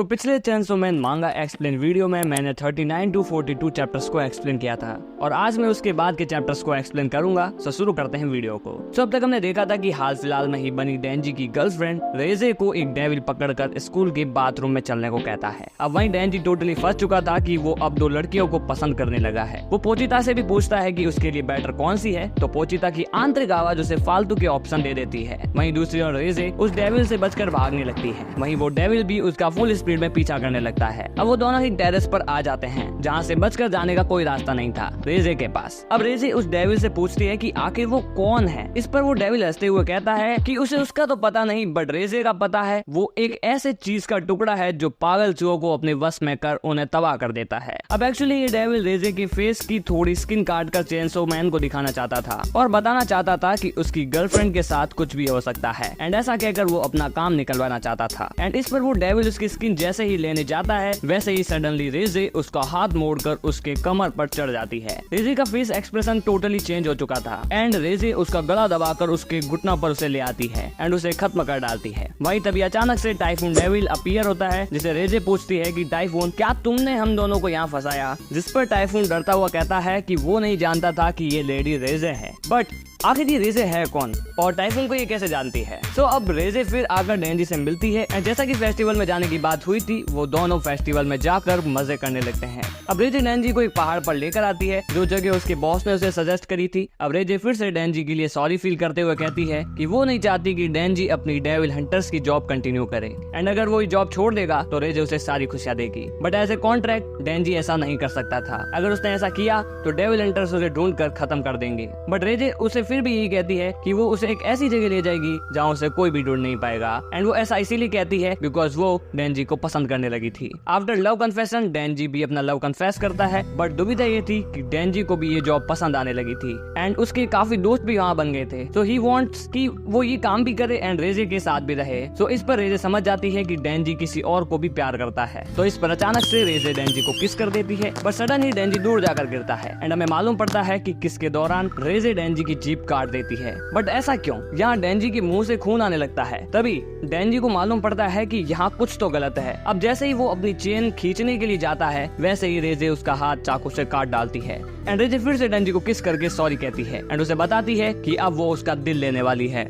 पिछले chainsaw man मांगा explain video में मैंने 39 to 42 चैप्टर्स को एक्सप्लेन किया था और आज मैं उसके बाद के चैप्टर्स को एक्सप्लेन करूंगा। शुरू करते हैं वीडियो को। अब तक हमने देखा था कि हाल फिलहाल में ही बनी डेंजी की गर्लफ्रेंड रेजे को एक डेविल पकड़कर स्कूल के बाथरूम में चलने को कहता है। अब वहीं डेंजी टोटली फंस चुका था कि वो अब दो लड़कियों को पसंद करने लगा है। वो पोचिता से भी पूछता है कि उसके लिए बेटर कौन सी है, तो पोचिता की आंतरिक आवाज उसे फालतू के ऑप्शन दे देती है। वहीं दूसरी ओर रेजे उस डेविल से बचकर भागने लगती है। वहीं वो डेविल भी उसका फुल स्पीड में पीछा करने लगता है। अब वो दोनों ही टेरेस पर आ जाते हैं जहाँ से बचकर जाने का कोई रास्ता नहीं था रेजे के पास। अब रेजे उस डेविल से पूछती है कि आखिर वो कौन है। इस पर वो डेविल हंसते हुए कहता है कि उसे उसका तो पता नहीं, बट रेजे का पता है। वो एक ऐसे चीज का टुकड़ा है जो पागल चूहों को अपने वश में कर उन्हें तबाह कर देता है। अब एक्चुअली ये डेविल रेजे के फेस की थोड़ी स्किन काट कर चेनसो मैन को दिखाना चाहता था और बताना चाहता था कि उसकी गर्लफ्रेंड के साथ कुछ भी हो सकता है। एंड ऐसा कहकर वो अपना काम निकलवाना चाहता था। एंड इस पर वो डेविल उसकी स्किन जैसे ही लेने जाता है वैसे ही सडनली रेजे उसका हाथ मोड़कर उसके कमर पर चढ़ जाती है। रेजे का फेस एक्सप्रेशन टोटली चेंज हो चुका था एंड रेजे उसका गला दबाकर उसके घुटना पर उसे ले आती है एंड उसे खत्म कर डालती है। वहीं तभी अचानक से टाइफून डेविल अपीयर होता है, जिसे रेजे पूछती है कि टाइफून क्या तुमने हम दोनों को यहाँ फंसाया। जिस पर टाइफून डरता हुआ कहता है कि वो नहीं जानता था कि ये लेडी रेजे है, बट आखिर ये रेजे है कौन और टाइफून को ये कैसे जानती है। अब रेजे फिर आकर डेंजी से मिलती है एंड जैसा कि फेस्टिवल में जाने की बात हुई थी वो दोनों फेस्टिवल में जाकर मजे करने लगते हैं। अब रेजे डेंजी को एक पहाड़ पर लेकर आती है जो जगह उसके बॉस ने उसे सजेस्ट करी थी। अब रेजे फिर से डेंजी के लिए सॉरी फील करते हुए कहती है कि वो नहीं चाहती कि डेंजी अपनी डेविल हंटर्स की जॉब कंटिन्यू करे एंड अगर वो जॉब छोड़ देगा तो रेजे उसे सारी खुशियां देगी, बट एज ए कॉन्ट्रैक्ट डेंजी ऐसा नहीं कर सकता था। अगर उसने ऐसा किया तो डेविल हंटर्स उसे ढूंढ कर खत्म कर देंगे, बट रेजे उसे फिर भी यही कहती है कि वो उसे एक ऐसी जगह ले जाएगी जहाँ उसे कोई भी ढूंढ नहीं पाएगा। एंड वो ऐसा इसीलिए कहती है बिकॉज वो डेंजी को पसंद करने लगी थी। आफ्टर लव कन्फेशन डेंजी भी अपना लव कन्फेस करता है, बट दुविधा ये थी कि डेंजी को भी ये जॉब पसंद आने लगी थी एंड उसके काफी दोस्त भी वहाँ बन गए थे। तो ही वांट्स कि वो ये काम भी करे एंड रेजे के साथ भी रहे। इस पर रेजे समझ जाती है कि डेंजी किसी और को भी प्यार करता है। तो इस पर अचानक से रेजे डेंजी को किस कर देती है, बट सडन ही डेंजी दूर जाकर गिरता है एंड हमें मालूम पड़ता है कि किस के दौरान रेजे डेंजी की जीभ काट देती है। बट ऐसा क्यों? यहाँ डेंजी के मुंह से खून आने लगता है। तभी डेंजी को मालूम पड़ता है कि यहाँ कुछ तो गलत है। अब जैसे ही वो अपनी चेन खींचने के लिए जाता है वैसे ही रेजे उसका हाथ चाकू से काट डालती है एंड रेजे फिर से डेंजी को किस करके सॉरी कहती है एंड उसे बताती है कि अब वो उसका दिल लेने वाली है।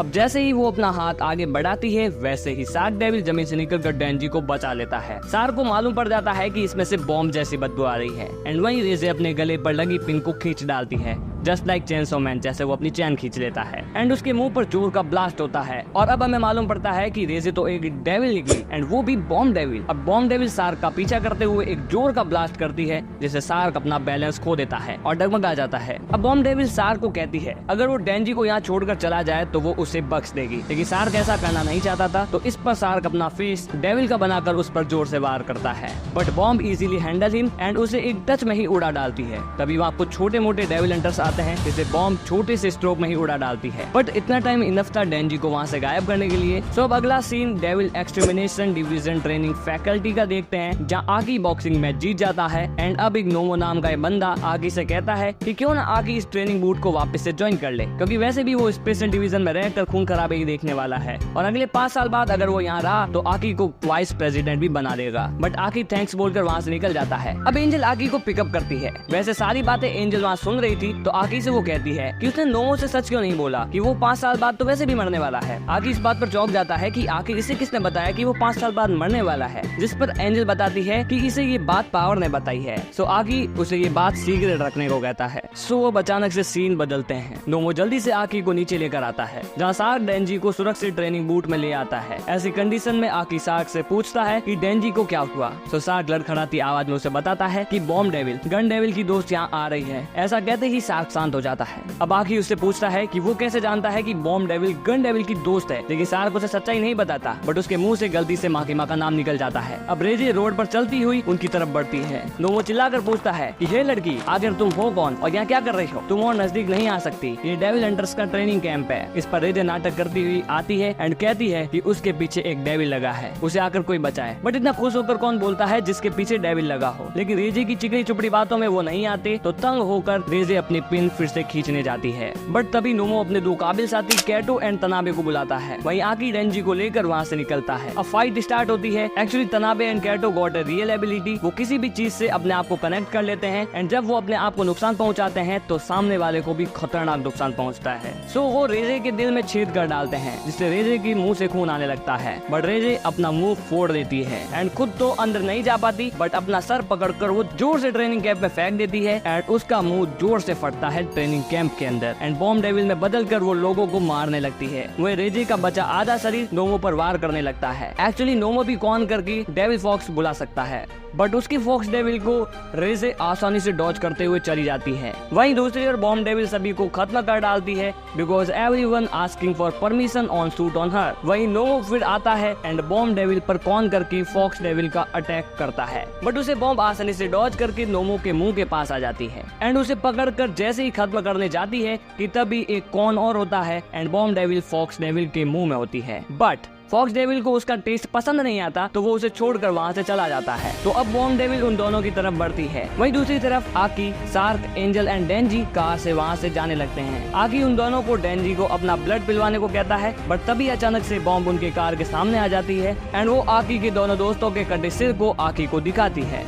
अब जैसे ही वो अपना हाथ आगे बढ़ाती है वैसे ही शार्क डेविल जमीन से निकलकर डेंजी को बचा लेता है। शार्क को मालूम पड़ जाता है कि इसमें से बॉम्ब जैसी बदबू आ रही है एंड वहीं रेजे अपने गले पर लगी पिन को खींच डालती है, जस्ट लाइक चेनसो मैन जैसे वो अपनी चैन खींच लेता है एंड उसके मुंह पर जोर का ब्लास्ट होता है। और अब हमें मालूम पड़ता है कि रेजे तो एक डेविल निकली एंड वो भी बॉम्ब डेविल। अब बॉम्ब डेविल शार्क का पीछा करते हुए एक जोर का ब्लास्ट करती है जिससे शार्क अपना बैलेंस खो देता है और डगमगा जाता है। अब बॉम्ब डेविल शार्क को कहती है अगर वो डेंजी को यहाँ छोड़कर चला जाए तो वो उसे बख्श देगी, लेकिन शार्क ऐसा करना नहीं चाहता था। तो इस पर शार्क अपना फेस डेविल का बनाकर उस पर जोर से वार करता है, but bomb easily handle him and उसे एक टच में ही उड़ा डालती है। तभी वहाँ कुछ छोटे मोटे डेविल हंटर्स आते हैं जिसे बॉम्ब छोटे से स्ट्रोक में ही उड़ा डालती है, बट इतना टाइम इनफ था डेंजी को वहाँ से गायब करने के लिए। अब अगला scene Devil Extermination Division training faculty का देखते हैं जहाँ आकी बॉक्सिंग मैच जीत जाता है एंड अब एक नोमो नाम का बंदा आकी से कहता है कि क्यों ना आकी इस ट्रेनिंग बूट को वापस से ज्वाइन कर ले, क्योंकि वैसे भी वो स्पेशल डिवीजन में रहकर खून खराबे ही देखने वाला है और अगले 5 साल बाद अगर वो यहाँ रहा तो आकी को वाइस प्रेसिडेंट भी बना देगा। बट आकी थैंक्स बोलकर वहाँ से निकल जाता है। अब एंजल आकी को पिकअप करती है। वैसे सारी बातें एंजल वहाँ सुन रही थी तो आकी से वो कहती है कि उसने नोमो से सच क्यों नहीं बोला कि वो 5 साल बाद तो वैसे भी मरने वाला है। आकी इस बात पर चौंक जाता है कि आखिर इसे किसने बताया कि वो 5 साल बाद मरने वाला है, जिस पर एंजल बताती है कि इसे ये बात पावर ने बताई है। आकी उसे ये बात सीक्रेट रखने को कहता है। अब अचानक से सीन बदलते हैं। नोमो जल्दी से आकी को नीचे लेकर आता है जहाँ शार्क डेंजी को सुरक्षित ट्रेनिंग बूट में ले आता है। ऐसी कंडीशन में आकी शार्क से पूछता है कि डेंजी को क्या हुआ। शार्क लड़खड़ाती आवाज में उसे बताता है कि बॉम्ब डेविल गन डेविल की दोस्त यहाँ आ रही है। ऐसा कहते ही शार्क शांत हो जाता है। अब आकी उससे पूछता है कि वो कैसे जानता है कि बॉम्ब डेविल गन डेविल की दोस्त है, लेकिन शार्क उसे सच्चाई नहीं बताता, बट उसके मुंह से गलती से माँ की माँ का नाम निकल जाता है। अब रेजे रोड पर चलती हुई उनकी तरफ बढ़ती है। नोमो चिल्लाकर पूछता है कि हे लड़की आखिर तुम हो कौन और यहाँ क्या कर रही हो, तुम और नजदीक नहीं आ सकती, ये डेविल हंटर्स का ट्रेनिंग कैंप है। इस पर रेजे नाटक करती हुई आती है एंड कहती है कि उसके पीछे एक डेविल लगा है, उसे आकर कोई बचाए। बट इतना खुश होकर कौन बोलता है जिसके पीछे डेविल लगा हो, लेकिन रेजे की चिकनी चुपड़ी बातों में वो नहीं आते। तो तंग होकर रेजे अपनी पिन फिर से खींचने जाती है, बट तभी नोमो अपने दो काबिल साथी कैटो एंड तनाबे को बुलाता है। वहीं आकी डेंजी को लेकर वहाँ से निकलता है। अब फाइट स्टार्ट होती है। Actually Tanabe and Kato got a real ability, वो किसी भी चीज से अपने आप को कनेक्ट कर लेते हैं एंड जब वो अपने आप को नुकसान पहुंचाते हैं तो सामने वाले को भी खतरनाक नुकसान पहुंचता है। सो वो रेजे के दिल में छेद कर डालते हैं, जिससे रेजे की मुंह से खून आने लगता है, बट रेजे अपना मुंह फोड़ देती है एंड खुद तो अंदर नहीं जा पाती, बट अपना सर पकड़कर वो जोर से ट्रेनिंग कैंप में फेंक देती है एंड उसका मुंह जोर से फटता है ट्रेनिंग कैंप के अंदर एंड बॉम्ब डेविल में बदलकर वो लोगों को मारने लगती है। वह रेजे का बचा आधा शरीर नोमो पर वार करने लगता है। एक्चुअली नोमो भी कौन करके डेविल फॉक्स बुला सकता है, बट उसकी फॉक्स डेविल को रेजे आसानी से डॉज करते हुए चली जाती है। वहीं दूसरी ओर बॉम्ब डेविल सभी को खत्म कर डालती है because everyone asking for permission on shoot on her. वहीं नोमो फिर आता है एंड बॉम्ब डेविल पर कौन करके फॉक्स डेविल का अटैक करता है, बट उसे बॉम्ब आसानी से डॉज करके नोमो के मुंह के पास आ जाती है एंड उसे पकड़कर जैसे ही खत्म करने जाती है कि तभी एक कौन और होता है and bomb devil fox devil के मुंह में होती है, बट फॉक्स डेविल को उसका टेस्ट पसंद नहीं आता तो वो उसे छोड़कर वहाँ से चला जाता है। तो अब बॉम्ब डेविल उन दोनों की तरफ बढ़ती है। वहीं दूसरी तरफ आकी, सार्क, एंजल एंड डेंजी कार से वहाँ से जाने लगते हैं। आकी उन दोनों को डेंजी को अपना ब्लड पिलवाने को कहता है, बट तभी अचानक से बॉम्ब उनके कार के सामने आ जाती है एंड वो आकी के दोनों दोस्तों के कटे सिर को आकी को दिखाती है।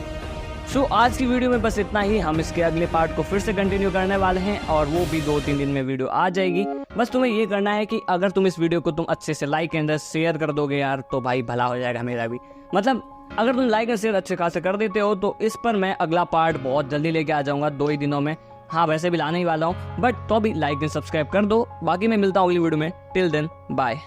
सो आज की वीडियो में बस इतना ही। हम इसके अगले पार्ट को फिर से कंटिन्यू करने वाले हैं और वो भी 2-3 दिन में वीडियो आ जाएगी। बस तुम्हें ये करना है कि अगर तुम इस वीडियो को तुम अच्छे से लाइक एंड शेयर कर दोगे यार तो भाई भला हो जाएगा मेरा भी। मतलब अगर तुम लाइक और शेयर अच्छे खासे कर देते हो तो इस पर मैं अगला पार्ट बहुत जल्दी लेके आ जाऊंगा 2 ही दिनों में। हाँ वैसे भी लाने ही वाला हूँ, बट तो भी लाइक एंड सब्सक्राइब कर दो। बाकी मैं मिलता हूँ अगली वीडियो में। Till then bye.